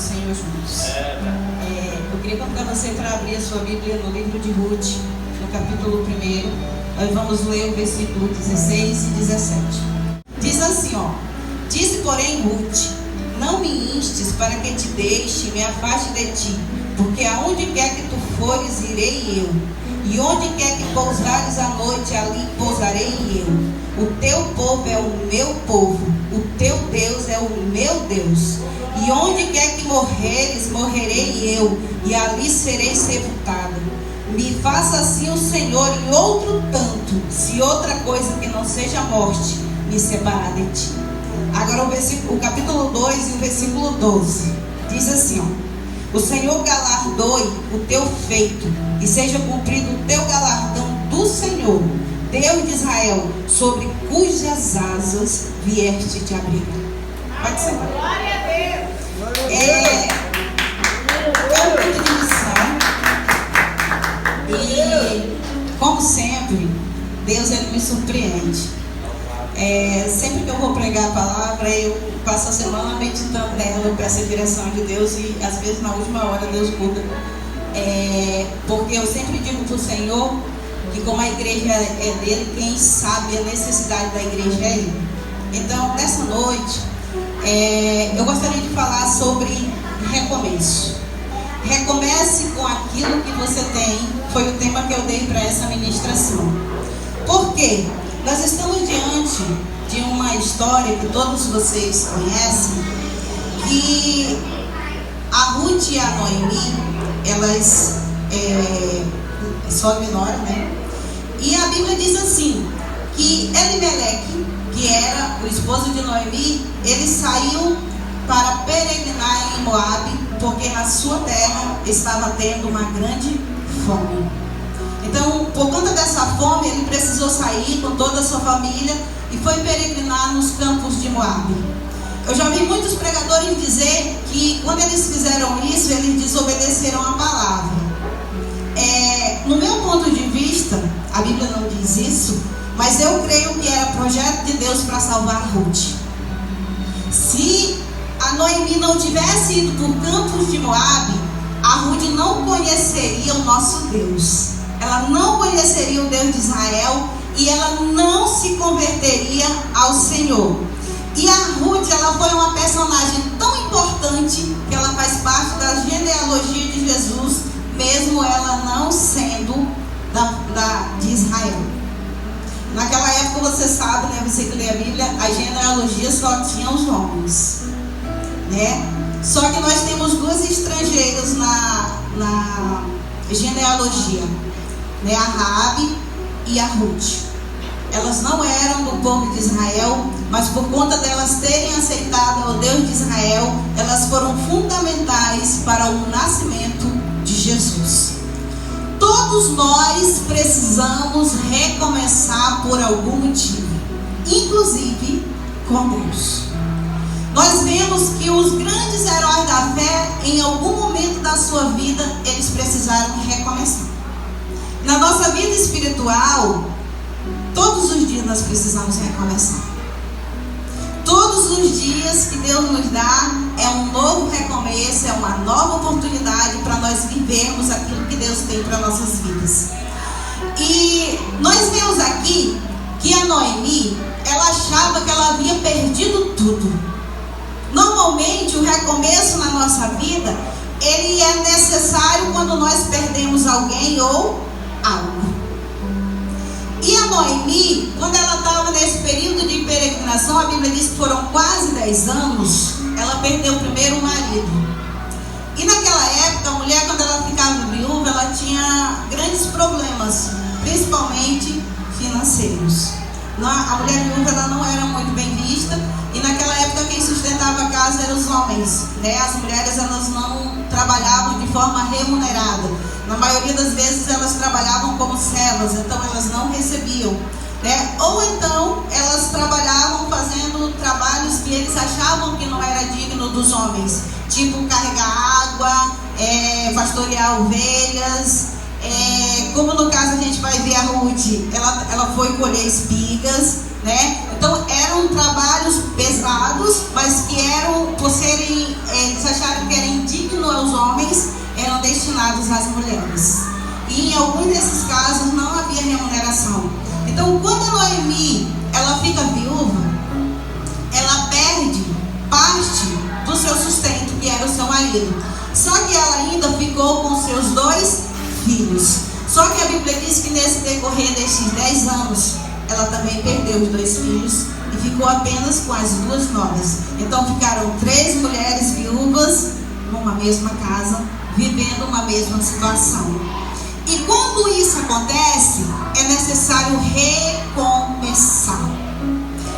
Senhor juntos. Eu queria convidar você para abrir a sua Bíblia no livro de Ruth, no capítulo 1. Nós vamos ler o versículo 16 e 17. Diz assim, disse porém Ruth: não me instes para que te deixe, me afaste de ti, porque aonde quer que tu fores, irei eu, e onde quer que pousares a noite, ali pousarei eu. O teu povo é o meu povo, o teu Deus é o meu Deus. E onde quer que morreres, morrerei eu, e ali serei sepultado. Me faça assim o Senhor, e outro tanto, se outra coisa que não seja morte me separar de ti. Agora o capítulo 2 e o versículo 12 diz assim, o Senhor galardoe o teu feito, e seja cumprido o teu galardão do Senhor, Deus de Israel, sobre cujas asas vieste te abrigar. Pode ser. Glória a Deus. É um culto de missão. E, como sempre, Deus ele me surpreende. Sempre que eu vou pregar a palavra, eu passo a semana meditando nela, eu peço a direção de Deus e às vezes na última hora Deus muda. Porque eu sempre digo para o Senhor que como a igreja é dele, quem sabe a necessidade da igreja é ele. Então, nessa noite, eu gostaria de falar sobre recomeço. Recomece com aquilo que você tem, foi o tema que eu dei para essa ministração. Por quê? Nós estamos diante de uma história que todos vocês conhecem, que a Ruth e a Noemi, elas sogra e nora, né? E a Bíblia diz assim, que Elimeleque, que era o esposo de Noemi, ele saiu para peregrinar em Moabe, porque na sua terra estava tendo uma grande fome. Então, por conta dessa fome, ele precisou sair com toda a sua família e foi peregrinar nos campos de Moabe. Eu já vi muitos pregadores dizer que quando eles fizeram isso, eles desobedeceram a palavra. No meu ponto de vista, a Bíblia não diz isso, mas eu creio que era projeto de Deus para salvar Ruth. Se a Noemi não tivesse ido para o campos de Moabe, a Ruth não conheceria o nosso Deus. Ela não conheceria o Deus de Israel e ela não se converteria ao Senhor. E a Ruth, ela foi uma personagem tão importante que ela faz parte da genealogia de Jesus, mesmo ela não sendo de Israel. Naquela época, você sabe, né, você que lê a Bíblia, a genealogia só tinha os homens, né? Só que nós temos duas estrangeiras na genealogia, né? A Raabe e a Ruth. Elas não eram do povo de Israel, mas por conta delas terem aceitado o Deus de Israel, elas foram fundamentais para o nascimento de Jesus. Todos nós precisamos recomeçar por algum motivo, inclusive com Deus. Nós vemos que os grandes heróis da fé, em algum momento da sua vida, eles precisaram recomeçar. Na nossa vida espiritual, todos os dias nós precisamos recomeçar. Todos os dias que Deus nos dá é um novo recomeço, é uma nova oportunidade para nós vivermos aquilo que Deus tem para nossas vidas. E nós vemos aqui que a Noemi, ela achava que ela havia perdido tudo. Normalmente o recomeço na nossa vida, ele é necessário quando nós perdemos alguém ou algo. E a Noemi, quando ela estava nesse período de peregrinação, a Bíblia diz que foram quase 10 anos, ela perdeu o primeiro marido. E naquela época, a mulher, quando ela ficava viúva, ela tinha grandes problemas, principalmente financeiros. A mulher viúva, ela não era muito bem vista, e naquela época quem sustentava a casa eram os homens, né? As mulheres, elas não trabalhavam de forma remunerada. Na maioria das vezes elas trabalhavam como servas, então elas não recebiam, né? Ou então elas trabalhavam fazendo trabalhos que eles achavam que não era digno dos homens, tipo carregar água, pastorear ovelhas, como no caso a gente vai ver a Ruth, ela foi colher espigas, né? Então eram trabalhos pesados, mas que eram, por serem, eles acharam que eram destinados às mulheres. E em alguns desses casos não havia remuneração. Então, quando a Noemi ela fica viúva, ela perde parte do seu sustento, que era o seu marido. Só que ela ainda ficou com seus 2 filhos. Só que a Bíblia diz que nesse decorrer destes 10 anos, ela também perdeu os 2 filhos e ficou apenas com as 2 noras. Então ficaram 3 mulheres viúvas numa mesma casa, vivendo uma mesma situação. E quando isso acontece, é necessário recomeçar.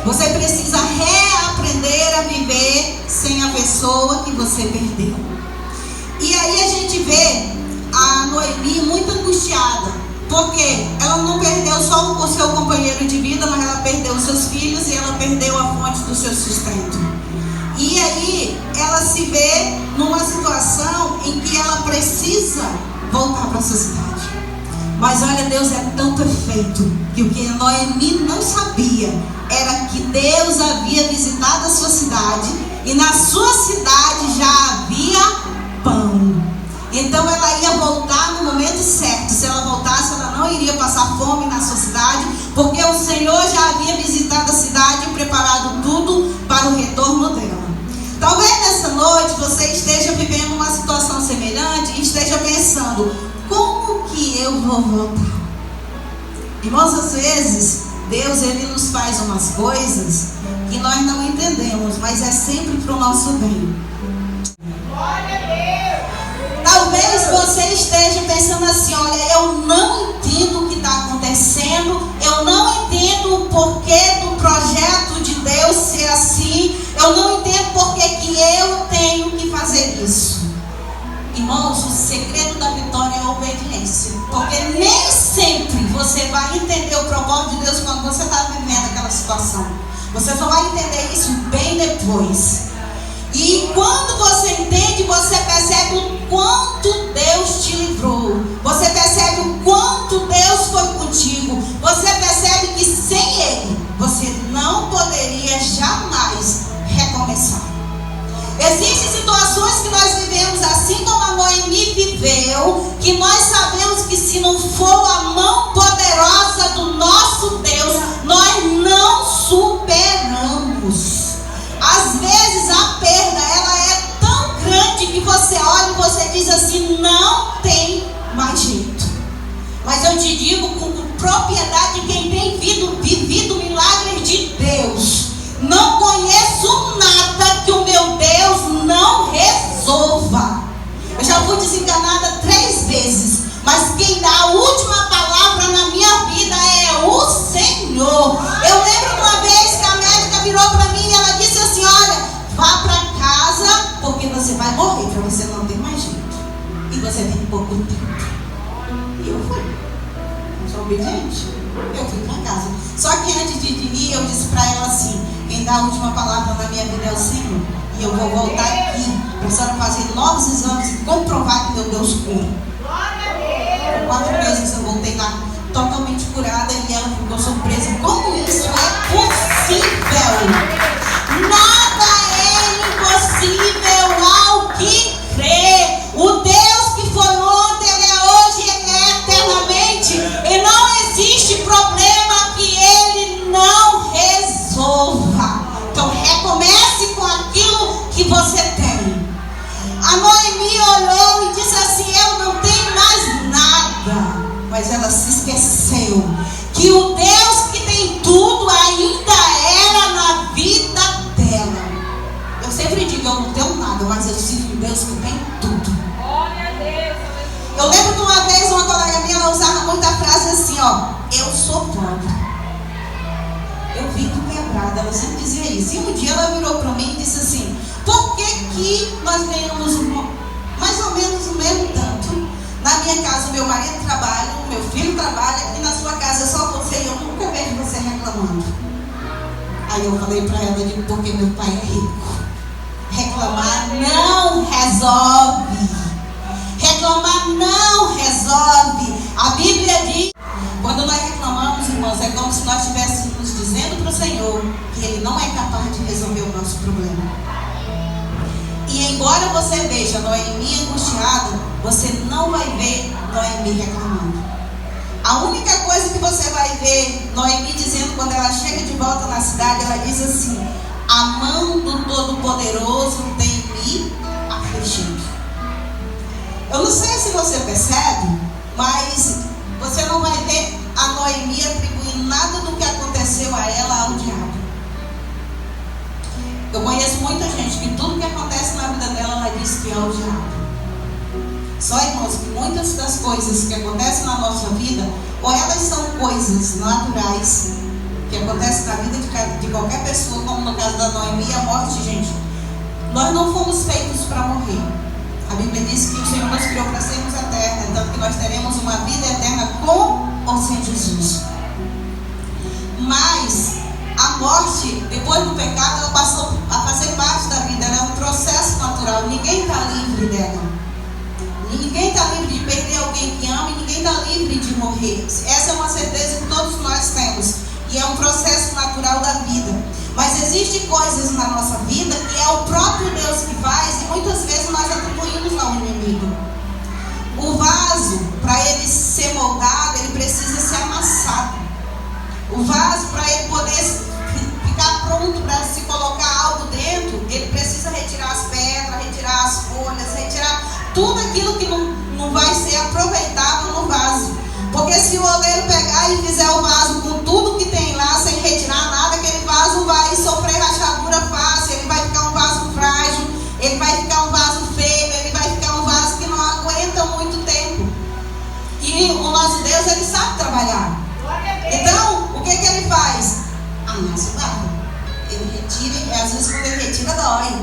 Você precisa reaprender a viver sem a pessoa que você perdeu. E aí a gente vê a Noemi muito angustiada, porque ela não perdeu só o seu companheiro de vida, mas ela perdeu os seus filhos e ela perdeu a fonte do seu sustento. E aí ela se vê numa situação em que ela precisa voltar para a sua cidade. Mas olha, Deus é tão perfeito que o que Noemi não sabia era que Deus havia visitado a sua cidade e na sua cidade já havia pão. Então ela ia voltar no momento certo. Se ela voltasse, ela não iria passar fome na sua cidade, porque o Senhor já havia visitado a cidade e preparado tudo para o retorno dela. Talvez nessa noite você esteja vivendo uma situação semelhante e esteja pensando: como que eu vou voltar? Irmãos, às vezes Deus ele nos faz umas coisas que nós não entendemos, mas é sempre para o nosso bem. Talvez você esteja pensando assim: olha, eu não entendo o que está acontecendo, eu não entendo o porquê do projeto de Deus ser assim, eu não entendo porquê que eu tenho que fazer isso. Irmãos, o segredo da vitória é a obediência, porque nem sempre você vai entender o propósito de Deus quando você está vivendo aquela situação. Você só vai entender isso bem depois. E quando você entende, você percebe o quanto Deus te livrou. Você percebe o quanto Deus foi contigo. Você percebe que sem Ele, você não poderia jamais recomeçar. Existem situações que nós vivemos assim como a Noemi viveu, que nós sabemos que se não for a mão poderosa do nosso Deus, nós não superamos. Às vezes a perda ela é tão grande que você olha e você diz assim: não tem mais jeito. Mas eu te digo com propriedade, quem tem vivido milagres de Deus, não conheço nada que o meu Deus não resolva. Eu já fui desenganada 3 vezes, mas quem dá a última palavra na minha vida é o Senhor. Eu lembro de uma vez que a médica virou para mim e ela disse assim: olha, vá para casa, porque você vai morrer, para você não ter mais jeito. E você tem pouco tempo. E eu fui. Eu sou obediente. Eu fui para casa. Só que antes de ir, eu disse para ela assim: quem dá a última palavra na minha vida é o Senhor. E eu vou voltar aqui para a senhora fazer novos exames e comprovar que meu Deus cura. Por 4 meses eu voltei lá totalmente curada e ela ficou surpresa. Como isso é possível? Nada é impossível ao que crê. O Deus que foi ontem, Ele é hoje, Ele é eternamente. E não existe problema que Ele não resolva. Então recomece com aquilo que você tem. A Noemi olhou e disse assim: eu não tenho mais nada. Mas ela se esqueceu que o Deus que tem tudo ainda era na vida dela. Eu sempre digo: eu não tenho nada, mas eu sinto um Deus que tem tudo. Glória a Deus. Eu lembro de uma vez uma colega minha, ela usava muita frase assim: ó, eu sou pobre, eu vivo quebrada. Ela sempre dizia isso. E um dia ela virou para mim e disse assim: por que nós ganhamos mais ou menos o mesmo tanto? Na minha casa o meu marido trabalha, o meu filho trabalha, e na sua casa é só você, e eu nunca vejo você reclamando. Aí eu falei para ela: eu digo, porque meu pai é rico. Reclamar não resolve. Reclamar não resolve. A Bíblia diz, quando nós reclamamos, irmãos, é como se nós estivéssemos dizendo para o Senhor que Ele não é capaz de resolver o nosso problema. E em embora você veja Noemi angustiada, você não vai ver Noemi reclamando. A única coisa que você vai ver Noemi dizendo quando ela chega de volta na cidade, ela diz assim: a mão do Todo-Poderoso tem me afligido. Eu não sei se você percebe, mas você não vai ver a Noemi atribuindo nada do que aconteceu a ela ao diabo. Eu conheço muita gente que tudo que acontece na vida dela, ela diz que é o diabo. Só, irmãos, que muitas das coisas que acontecem na nossa vida, ou elas são coisas naturais que acontecem na vida de qualquer pessoa, como no caso da Noemi, a morte, gente. Nós não fomos feitos para morrer. A Bíblia diz que o Senhor nos criou para sermos eternos, tanto que nós teremos uma vida eterna com ou sem Jesus. Mas a morte, depois do pecado, ela passou a fazer parte da vida. Ela é um processo natural. Ninguém está livre dela. Ninguém está livre de perder alguém que ama e ninguém está livre de morrer. Essa é uma certeza que todos nós temos. E é um processo natural da vida. Mas existem coisas na nossa vida que é o próprio Deus que faz e muitas vezes nós atribuímos ao inimigo. O vaso, para ele ser moldado, ele precisa ser amassado. O vaso, para ele poder ficar pronto para se colocar algo dentro, ele precisa retirar as pedras, retirar as folhas, retirar tudo aquilo que não vai ser aproveitável no vaso. Porque se o oleiro pegar e fizer o vaso com tudo que tem lá, sem retirar nada, aquele vaso vai sofrer rachadura fácil, ele vai ficar um vaso frágil, ele vai ficar um vaso feio, ele vai ficar um vaso que não aguenta muito tempo. E o nosso Deus, ele sabe trabalhar. Então, o que ele faz? Amassa o barro. Ele retira, e às vezes quando ele retira, dói.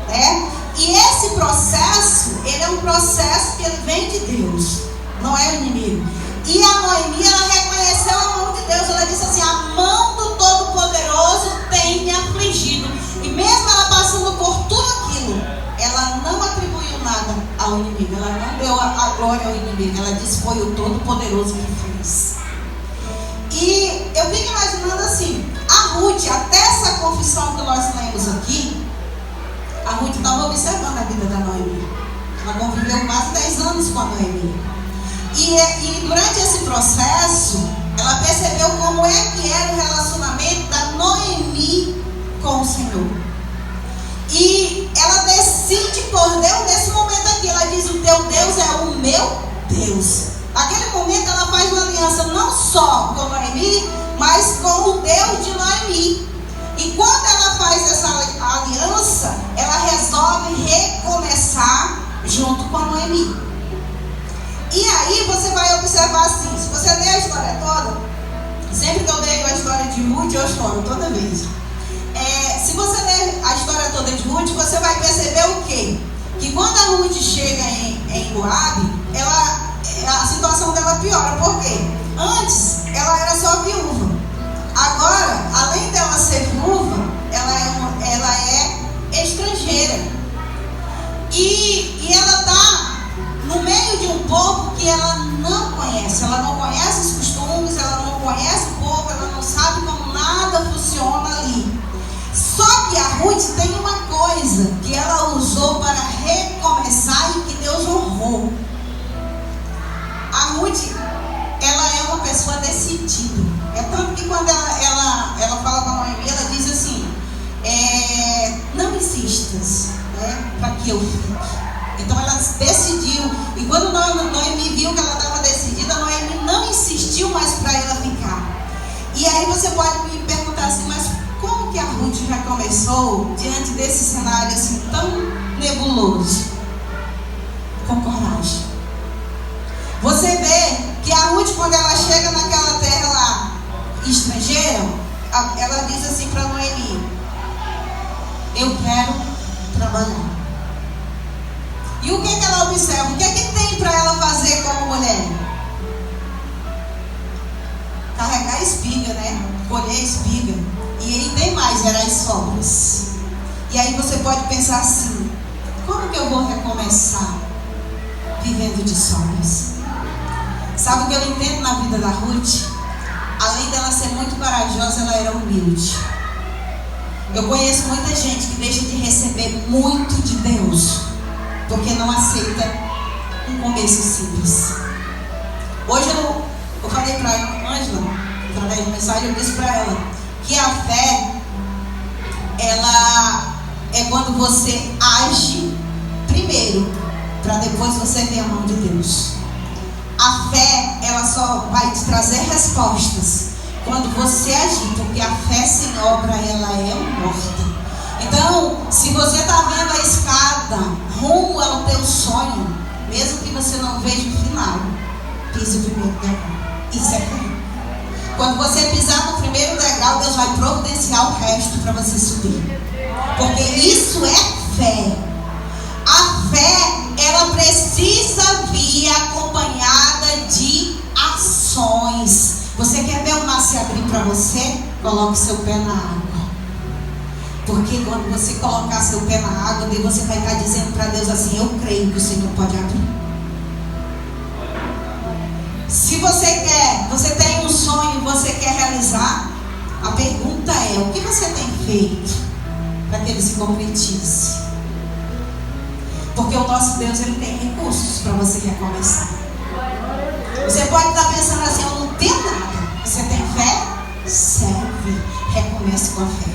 Né? E esse processo, ele é um processo que ele vem de Deus, não é o inimigo. E a Noemi, ela reconheceu a mão de Deus. Ela disse assim: a mão do Todo-Poderoso tem me afligido. E mesmo ela passando por tudo aquilo, ela não atribuiu nada ao inimigo. Ela não deu a glória ao inimigo. Ela disse: foi o Todo-Poderoso que fez. E eu fico imaginando assim, a Ruth, até essa confissão que nós lemos aqui, a Ruth estava observando a vida da Noemi. Ela conviveu quase 10 anos com a Noemi. E durante esse processo, ela percebeu como é que era o relacionamento da Noemi com o Senhor. E ela decide por Deus nesse momento aqui. Ela diz: o teu Deus é o meu Deus. Naquele momento ela faz uma aliança não só com Noemi, mas com o Deus de Noemi. E quando ela faz essa aliança, ela resolve recomeçar junto com a Noemi. E aí você vai observar assim, se você ler a história toda, sempre que eu leio a história de Ruth, eu choro toda vez. Se você ler a história toda de Ruth, você vai perceber o quê? Que quando a Ruth chega em Moabe, a situação dela piora. Por quê? Antes, ela era só viúva. Agora, além dela ser viúva, ela é estrangeira. E ela está no meio de um povo que ela não conhece. Ela não conhece os costumes, ela não conhece o povo, ela não sabe como nada funciona ali. Só que a Ruth tem uma coisa que ela usou para recomeçar e que Deus honrou. A Ruth, ela é uma pessoa decidida. É tanto que quando ela fala com a Noemi, ela diz assim: não insistas, né, para que eu fique. Então ela decidiu. E quando Noemi viu que ela estava decidida, Noemi não insistiu mais para ela ficar. E aí você pode me perguntar assim: mas como que a Ruth já começou diante desse cenário assim tão nebuloso? Com coragem. Você vê que a Ruth, quando ela chega naquela terra lá estrangeira, ela diz assim para Noemi: eu quero trabalhar. E o que ela observa? O que tem para ela fazer como mulher? Carregar espiga, né? Colher espiga. E aí tem mais, era as sobras. E aí você pode pensar assim: como que eu vou recomeçar vivendo de sobras? Sabe o que eu entendo na vida da Ruth? Além dela ser muito corajosa, ela era humilde. Eu conheço muita gente que deixa de receber muito de Deus porque não aceita um começo simples. Hoje eu falei para a Ângela, através de mensagem, eu disse para ela que a fé, ela é quando você age primeiro, para depois você ver a mão de Deus. A fé, ela só vai te trazer respostas quando você agir, porque a fé sem obra, ela é morta. Então, se você está vendo a escada rumo ao teu sonho, mesmo que você não veja o final, pise o primeiro degrau. Isso é fé. Quando você pisar no primeiro degrau, Deus vai providenciar o resto para você subir. Porque isso é fé. A fé, ela precisa vir acompanhada de ações. Você quer ver o mar se abrir para você? Coloque seu pé na água. Porque quando você colocar seu pé na água, você vai estar dizendo para Deus assim: eu creio que o Senhor pode abrir. Se você tem um sonho, você quer realizar, a pergunta é: o que você tem feito para que ele se concretize? Porque o nosso Deus, ele tem recursos para você recomeçar. Você pode estar pensando assim: eu não tenho nada. Você tem fé? Serve. Recomece com a fé.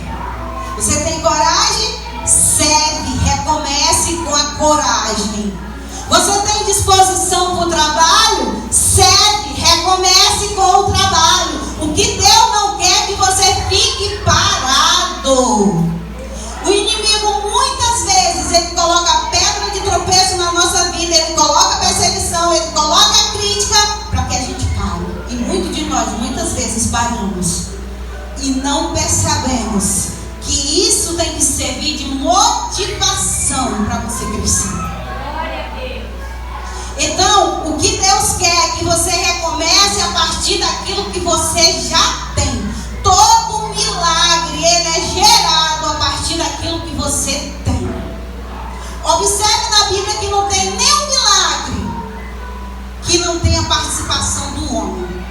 Você tem coragem? Serve. Recomece com a coragem. Você tem disposição para o trabalho? Serve. Recomece com o trabalho. O que Deus não quer é que você fique parado. O inimigo, muitas vezes, ele coloca pedra de tropeço na nossa vida, ele coloca perseguição, ele coloca crítica para que a gente pare. E muitos de nós, muitas vezes, paramos e não percebemos que isso tem que servir de motivação para você crescer. Então, o que Deus quer é que você recomece a partir daquilo que você já tem. Todo milagre, ele é gerado a partir daquilo que você tem. Observe na Bíblia que não tem nenhum milagre que não tenha participação do homem.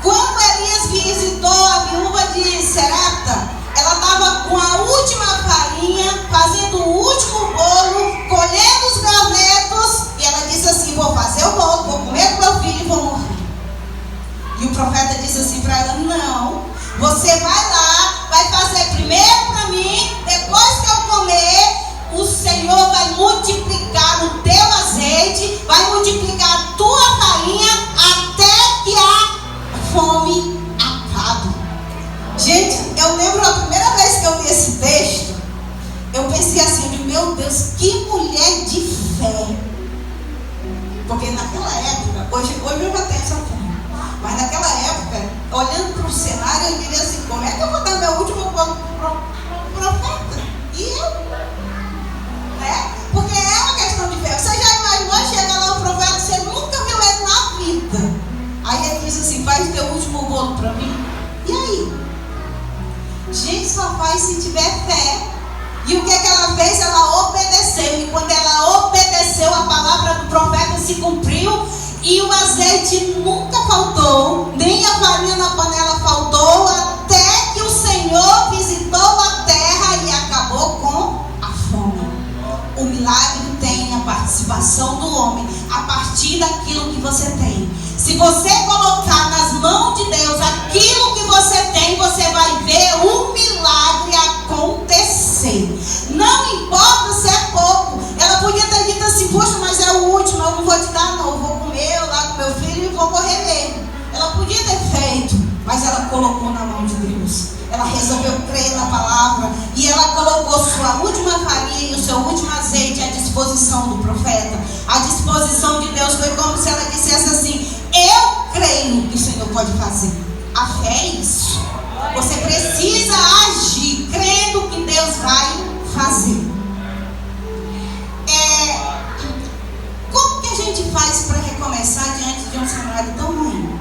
Quando Elias visitou a viúva de Serepta, ela estava com a última farinha, fazendo o último bolo, colhendo os gravetos, e ela disse assim: vou fazer o bolo, vou comer com meu filho e vou morrer. E o profeta disse assim para ela: não, você vai lá, vai fazer primeiro para mim, depois que eu comer, o Senhor vai multiplicar o teu azeite, vai multiplicar a tua farinha, até que a fome acabe. Gente, eu lembro a primeira vez que eu li esse texto, eu pensei assim: meu Deus, que mulher de fé. Porque naquela época, hoje eu já tenho essa fé, mas naquela época, olhando para o cenário, eu diria assim: como é que eu vou dar meu último bolo para o profeta? E eu? Né? Porque é uma questão de fé. Você já imaginou chegar lá o profeta, você nunca viu ele na vida? Aí ele disse assim: faz teu último bolo para mim. E aí? Gente, só faz se tiver fé. E o que ela fez? Ela obedeceu. E quando ela obedeceu, a palavra do profeta se cumpriu. E o azeite nunca faltou, nem a farinha na panela faltou, até que o Senhor visitou a terra e acabou com a fome. O milagre tem a participação do homem a partir daquilo que você tem. Se você colocar nas mãos de Deus aquilo que você tem, você vai ver o milagre acontecer. Não importa se é pouco. Ela podia ter dito assim: poxa, mas é o último, eu não vou te dar não, eu vou comer eu lá com meu filho e vou morrer mesmo. Ela podia ter feito, mas ela colocou na mão de Deus. Ela resolveu crer na palavra e ela colocou sua última farinha e o seu último azeite à disposição do profeta. A disposição de Deus foi como se ela dissesse assim: eu creio que o Senhor pode fazer. A fé é isso. Você precisa agir crendo que Deus vai fazer. Como que a gente faz para recomeçar diante de um cenário tão ruim?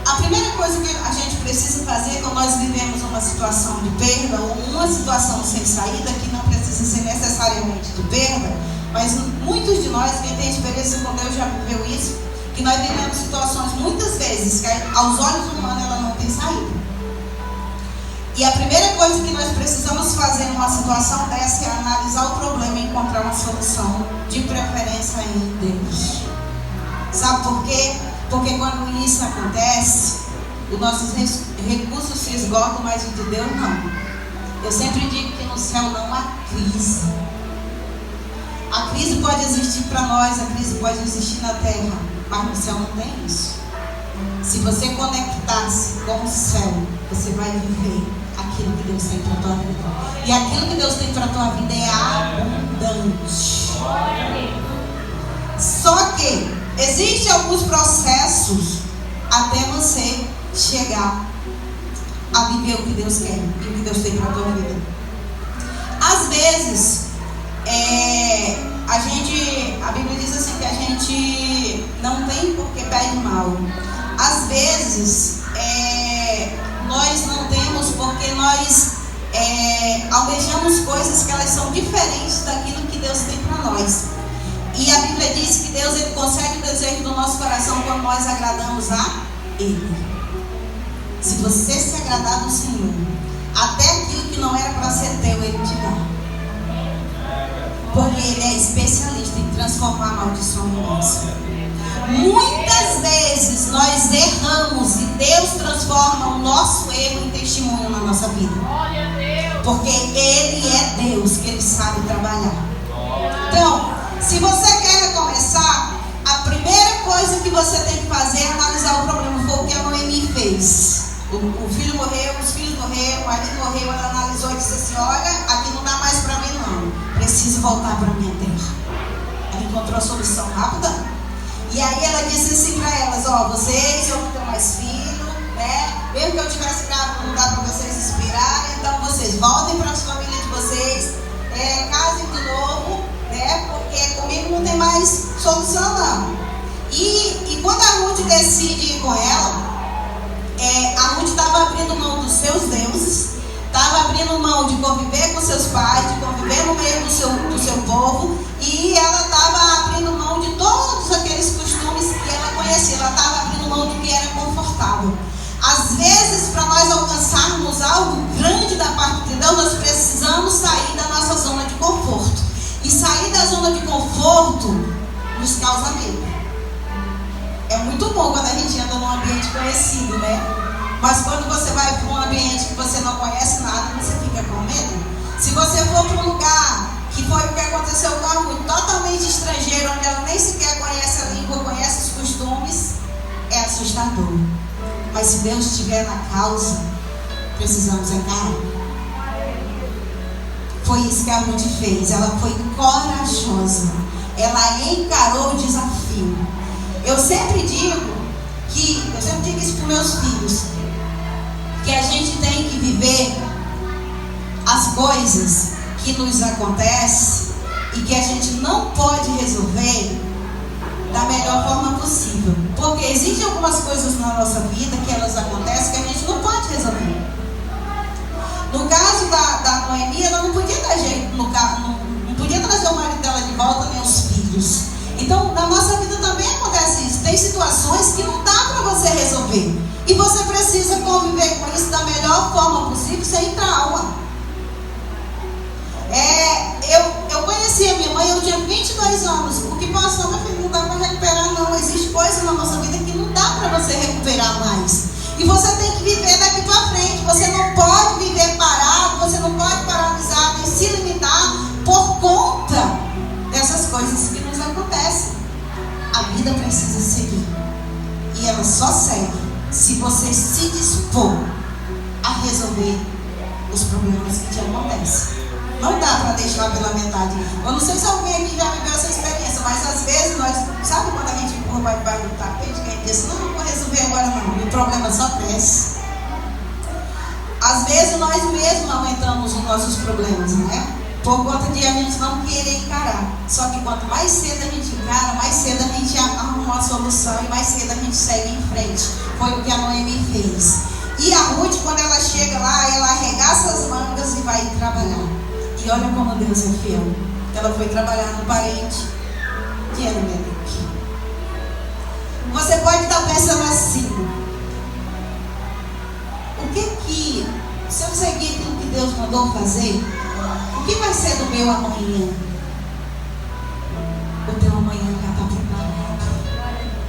A primeira coisa que a gente precisa fazer quando nós vivemos uma situação de perda ou uma situação sem saída, que não precisa ser necessariamente de perda, mas muitos de nós, quem tem experiência com Deus já viveu isso, que nós vivemos situações muitas vezes que aos olhos humanos ela não tem saída. E a primeira coisa que nós precisamos fazer numa situação dessa é analisar o problema e encontrar uma solução, de preferência em Deus. Sabe por quê? Porque quando isso acontece, os nossos recursos se esgotam, mas o de Deus não. Eu sempre digo que no céu não há crise. A crise pode existir para nós, a crise pode existir na terra, mas no céu não tem isso. Se você conectar-se com o céu, você vai viver aquilo que Deus tem para a tua vida. E aquilo que Deus tem para a tua vida é abundante. Só que existem alguns processos até você chegar a viver o que Deus quer e o que Deus tem para a tua vida. Às vezes, a Bíblia diz assim que a gente não tem por que pede mal. Às vezes, nós não temos porque nós almejamos coisas que elas são diferentes daquilo que Deus tem para nós. E a Bíblia diz que Deus ele concede o desejo do nosso coração quando nós agradamos a Ele. Se você se agradar do Senhor, até aquilo que não era para ser teu, Ele te dá. Porque Ele é especialista em transformar a maldição em bênção. Muitas vezes nós erramos e Deus transforma o nosso erro em testemunho na nossa vida. Porque Ele é Deus, que Ele sabe trabalhar. Então, se você quer começar, a primeira coisa que você tem que fazer é analisar o problema. Foi o que a Noemi fez. O filho morreu, os filhos morreram, o marido morreu, ela analisou e disse assim: olha, aqui não dá mais para mim não, preciso voltar para minha terra. Ela encontrou a solução rápida. E aí ela disse assim para elas: ó, vocês, eu não tenho mais filho, né? Mesmo que eu tivesse grávida, não dá para vocês inspirarem, então vocês voltem para as famílias de vocês, casem de novo, né? Porque comigo não tem mais solução não. E quando a Ruth decide ir com ela, a Ruth estava abrindo mão dos seus deuses, estava abrindo mão de conviver com seus pais, de conviver no meio do seu povo, e ela estava abrindo mão de todos aqueles costumes que ela conhecia. Ela estava abrindo mão do que era confortável. Às vezes, para nós alcançarmos algo grande da parte de Deus, nós precisamos sair da nossa zona de conforto. E sair da zona de conforto nos causa medo. É muito bom quando a gente anda num ambiente conhecido, né? Mas quando você vai para um ambiente que você não conhece nada, você fica com medo. Se você for para um lugar, que foi o que aconteceu com a Ruth, totalmente estrangeiro, onde ela nem sequer conhece a língua, conhece os costumes, é assustador. Mas se Deus estiver na causa, precisamos encarar. Foi isso que a Ruth fez. Ela foi corajosa. Ela encarou o desafio. Eu sempre digo isso para os meus filhos, que a gente tem que viver as coisas que nos acontecem e que a gente não pode resolver da melhor forma possível. Porque existem algumas coisas na nossa vida que elas acontecem que a gente não pode resolver. No caso da Noemi, ela não podia dar jeito no carro, não podia trazer o marido dela de volta, nem os filhos. Então, na nossa vida também acontece isso. Tem situações que não dá para você resolver. E você precisa conviver com isso da melhor forma possível, sem trauma. Eu conheci a minha mãe, eu tinha 22 anos. O que passou, meu filho, não dá para recuperar não. Existe coisa na nossa vida que não dá para você recuperar mais. E você tem que viver daqui para frente. Você não pode viver parado, você não pode paralisar, nem se limitar por conta dessas coisas que nos acontecem. A vida precisa seguir. E ela só segue se você se dispor a resolver os problemas que te acontecem. Não dá para deixar pela metade. Eu não sei se alguém aqui já viveu essa experiência, mas às vezes nós, sabe quando a gente empurra para debaixo do tapete, que a gente diz, não vou resolver agora não, e o problema só cresce. Às vezes nós mesmos aumentamos os nossos problemas, né? Por conta de a gente não querer encarar. Só que quanto mais cedo a gente encara, mais cedo a gente arruma uma solução e mais cedo a gente segue em frente. Foi o que a Noemi fez. E a Ruth, quando ela chega lá, ela arregaça as mangas e vai trabalhar. E olha como Deus é fiel. Ela foi trabalhar no parente de Elimelec. Você pode estar pensando assim: o que Se eu seguir aquilo que Deus mandou fazer, o que vai ser do meu amanhã? O teu amanhã já está preparado.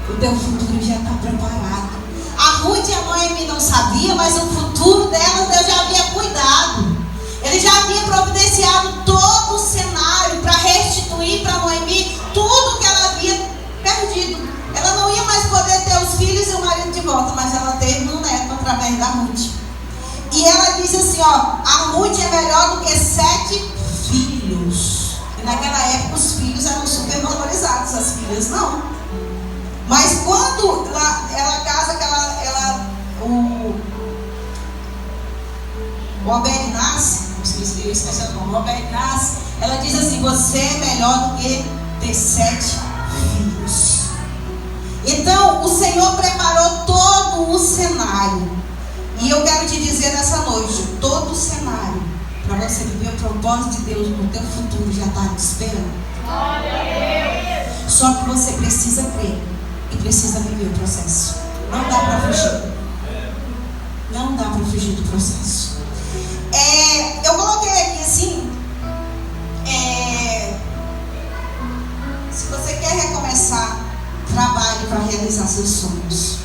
O teu futuro já está preparado. A Ruth e a Noemi não sabiam, mas o futuro delas Deus já havia cuidado. Ele já havia providenciado todo o cenário para restituir para Noemi tudo que ela havia perdido. Ela não ia mais poder ter os filhos e o marido de volta, mas ela teve um neto através da Ruth. E ela disse assim, ó, a Ruth é melhor do que 7 filhos. E naquela época os filhos eram super valorizados, as filhas não. Mas quando ela casa, o Obed nasce, eu esqueci o nome, o Obed nasce, ela diz assim, você é melhor do que ter 7 filhos. Então, o Senhor preparou todo o cenário. E eu quero te dizer nessa noite, todo o cenário, para você viver o propósito de Deus no teu futuro, já está te esperando. Só que você precisa crer e precisa viver o processo. Não dá para fugir. Não dá para fugir do processo. Eu coloquei aqui assim, se você quer recomeçar, trabalhe para realizar seus sonhos.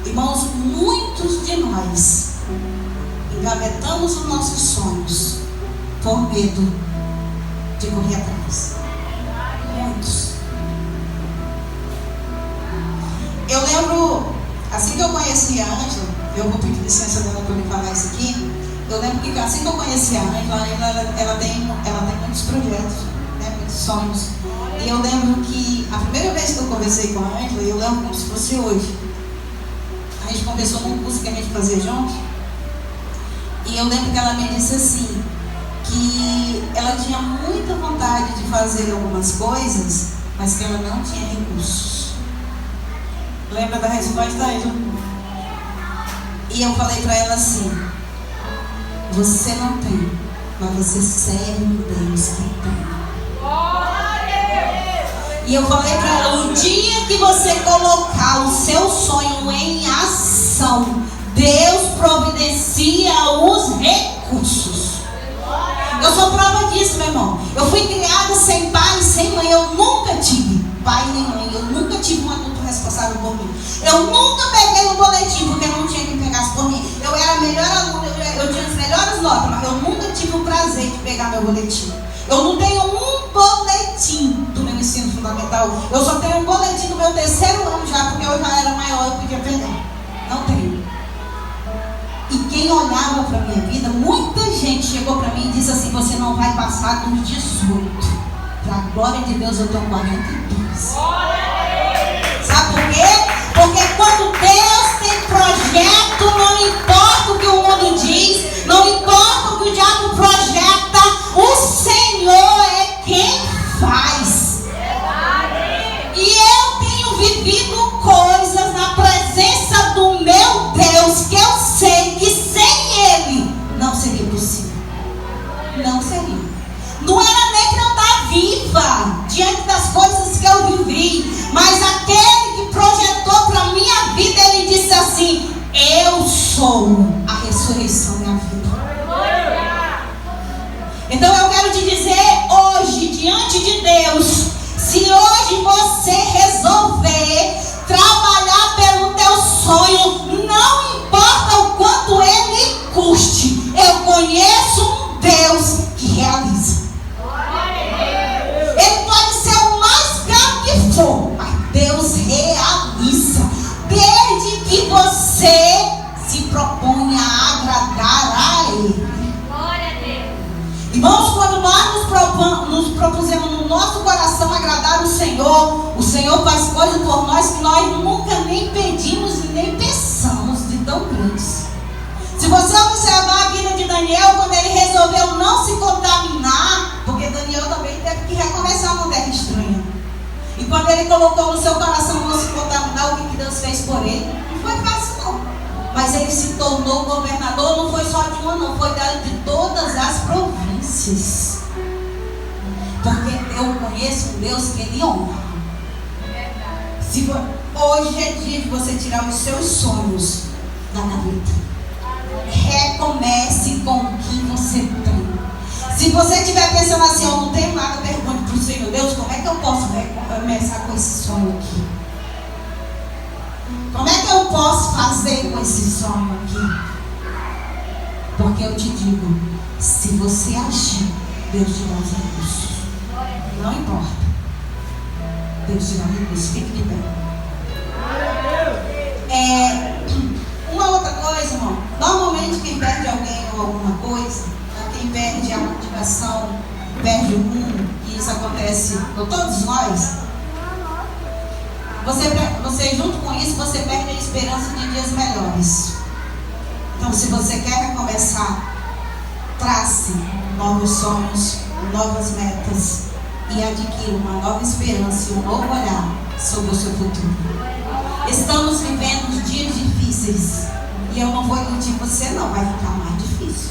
Irmãos, muitos de nós engavetamos os nossos sonhos por medo de correr atrás. Muitos. Eu lembro, assim que eu conheci a Ângela, eu vou pedir licença dela para me falar isso aqui. Eu lembro que assim que eu conheci a Ângela, ela tem muitos projetos, né, muitos sonhos. E eu lembro que a primeira vez que eu conversei com a Ângela, eu lembro como se fosse hoje. A gente conversou num curso que a gente fazia junto. E eu lembro que ela me disse assim, que ela tinha muita vontade de fazer algumas coisas, mas que ela não tinha recursos. Lembra da resposta, Ângela? E eu falei para ela assim, você não tem, mas você serve um Deus que tem. E eu falei para ela, o dia que você colocar o seu sonho em ação, Deus providencia os recursos. Eu sou prova disso, meu irmão. Eu fui criada sem pai e sem mãe. Eu nunca tive pai nem mãe. Eu nunca tive um adulto responsável por mim. Eu nunca peguei um boletim, porque eu não tinha quem pegasse por mim. Eu era a melhor aluna, eu tinha as melhores notas, mas eu nunca tive o prazer de pegar meu boletim. Eu não tenho um boletim do meu ensino fundamental. Eu só tenho um boletim do meu 3º ano já, porque eu já era maior, eu podia pegar. Não tenho. E quem olhava para a minha vida, muita gente chegou para mim e disse assim, você não vai passar dos 18. Para a glória de Deus eu tenho 42. Sabe por quê? Porque quando Deus tem projeto, não importa o que o mundo diz, não importa o que o diabo projeta, o Senhor é quem faz. E eu tenho vivido coisas na presença do meu Deus que eu sei que sem Ele não seria possível. Não seria. Não era nem para eu estar viva diante das coisas que eu vivi, mas aquele que projetou para a minha vida, Ele disse assim, eu sou a ressurreição da vida. Então eu quero te dizer hoje, diante de Deus, se hoje você resolver trabalhar pelo teu sonho, não importa o quanto ele custe, eu conheço um Deus que realiza. Ele pode ser o mais caro que for, mas Deus realiza, desde que você se proponha a agradar a Ele. Irmãos, quando nós nos propusemos no nosso coração agradar o Senhor faz coisas por nós que nós nunca nem pedimos e nem pensamos de tão grandes. Se você observar a vida de Daniel, quando ele resolveu não se contaminar, porque Daniel também teve que recomeçar uma terra estranha. E quando ele colocou no seu coração não se contaminar, o que Deus fez por ele? Não foi fácil não. Mas ele se tornou governador, não foi só de uma não, foi de todas as províncias. Porque eu conheço um Deus que Ele honra. Hoje é dia de você tirar os seus sonhos da gaveta. Recomece com o que você tem. Se você estiver pensando assim, eu não tenho nada, pergunte para o Senhor: Deus, como é que eu posso recomeçar com esse sonho aqui? Como é que eu posso fazer com esse sonho aqui? Porque eu te digo, se você agir, Deus te dá os recursos. Não importa. Deus te dá recursos. Fique de pé. Uma outra coisa, irmão. Normalmente quem perde alguém ou alguma coisa, quem perde a motivação, perde o rumo, e isso acontece com todos nós. Você junto com isso, você perde a esperança de dias melhores. Então, se você quer recomeçar, trace novos sonhos, novas metas e adquira uma nova esperança e um novo olhar sobre o seu futuro. Estamos vivendo dias difíceis e eu não vou iludir você, não, vai ficar mais difícil.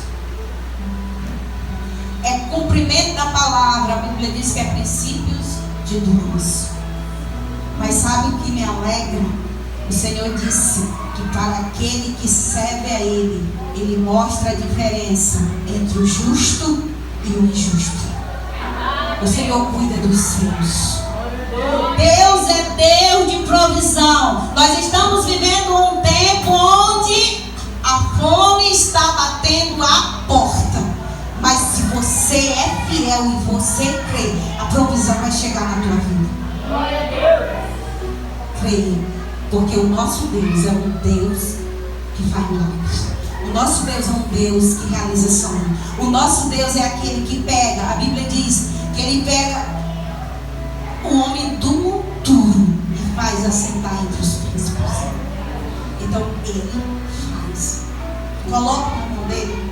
É cumprimento da palavra. A Bíblia diz que é princípios de dores. Mas sabe o que me alegra? O Senhor disse que para aquele que serve a Ele, Ele mostra a diferença entre o justo e o injusto. O Senhor cuida dos seus. Deus é Deus de provisão. Nós estamos vivendo um tempo onde a fome está batendo a porta. Mas se você é fiel e você crê, a provisão vai chegar na tua vida. Creia. Porque o nosso Deus é um Deus que faz milagres. O nosso Deus é um Deus que realiza sonhos. O nosso Deus é aquele que pega. A Bíblia diz que Ele pega o homem do monturo e faz assentar entre os príncipes. Então Ele faz. Coloca na mão dele.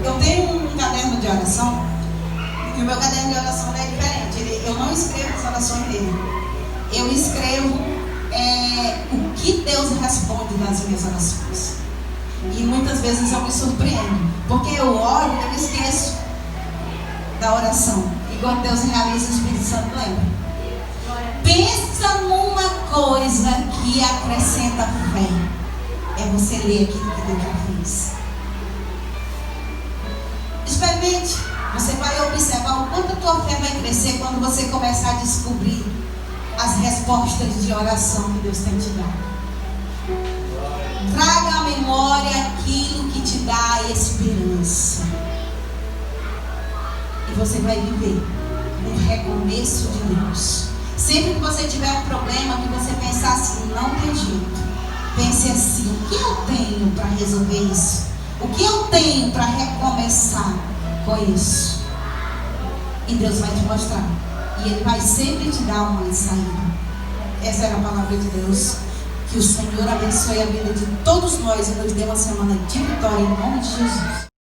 Eu tenho um caderno de oração. E o meu caderno de oração é diferente. Eu não escrevo as orações dele. Eu escrevo o que Deus responde nas minhas orações. E muitas vezes eu me surpreendo, porque eu oro e eu esqueço da oração. E quando Deus realiza, o Espírito Santo lembra. Pensa numa coisa que acrescenta fé. É você ler aquilo que Deus já fez. Experimente. Você vai observar o quanto a tua fé vai crescer quando você começar a descobrir as respostas de oração que Deus tem te dado. Traga à memória aquilo que te dá esperança. E você vai viver um recomeço de Deus. Sempre que você tiver um problema, que você pensar assim, não tem jeito, pense assim: o que eu tenho para resolver isso? O que eu tenho para recomeçar com isso? E Deus vai te mostrar. E Ele vai sempre te dar uma saída. Essa era a palavra de Deus. Que o Senhor abençoe a vida de todos nós e nos dê uma semana de vitória em nome de Jesus.